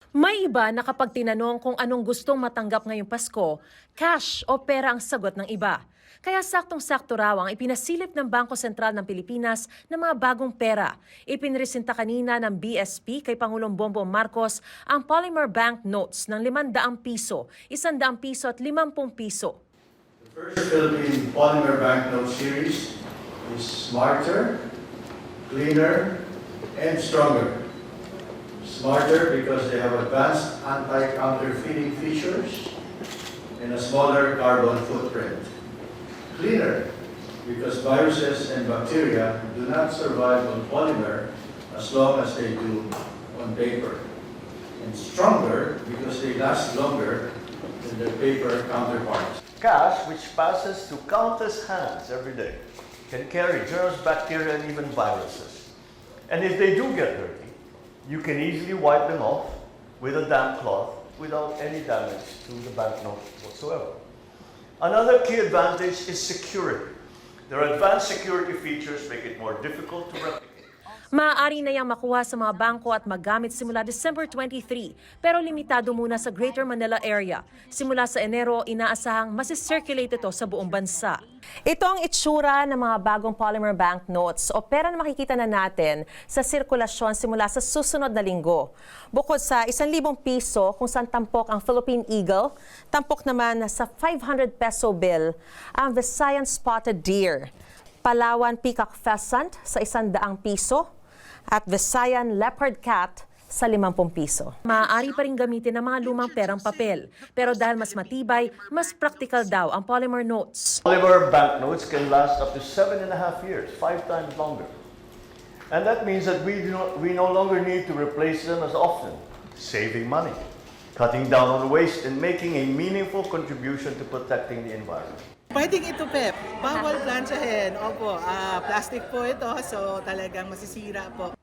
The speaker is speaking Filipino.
May iba na kapag tinanong kung anong gustong matanggap ngayong Pasko, cash o pera ang sagot ng iba. Kaya saktong-sakto raw ang ipinasilip ng Bangko Sentral ng Pilipinas ng mga bagong pera. Ipinresenta kanina ng BSP kay Pangulong Bongbong Marcos ang polymer bank notes ng 500 piso, 100 piso at 50 piso. The first Philippine polymer banknote series is smarter, cleaner, and stronger. Smarter because they have advanced anti-counterfeiting features and a smaller carbon footprint. Cleaner because viruses and bacteria do not survive on polymer as long as they do on paper. And stronger because they last longer than their paper counterparts. Cash, which passes through countless hands every day, can carry germs, bacteria, and even viruses. And if they do get dirty, you can easily wipe them off with a damp cloth without any damage to the banknote whatsoever. Another key advantage is security. Their advanced security features make it more difficult to replicate. Maaari na yang makuha sa mga bangko at magamit simula December 23, pero limitado muna sa Greater Manila area. Simula sa Enero, inaasahang masisirculate ito sa buong bansa. Ito ang itsura ng mga bagong polymer bank notes o pera na makikita na natin sa sirkulasyon simula sa susunod na linggo. Bukod sa 1,000 piso kung saan tampok ang Philippine Eagle, tampok naman sa 500 peso bill ang Visayan Spotted Deer, Palawan Peacock Pheasant sa 100 piso, at Visayan Leopard Cat sa 50 piso. Maaari pa rin gamitin ng mga lumang perang papel. Pero dahil mas matibay, mas practical daw ang polymer notes. Polymer banknotes can last up to 7.5 years, 5 times longer. And that means that we no longer need to replace them as often, saving money, cutting down on waste, and making a meaningful contribution to protecting the environment. Pwedeng ito, Pep. Bawal planchahin. Opo, plastic po ito, so talagang masisira po.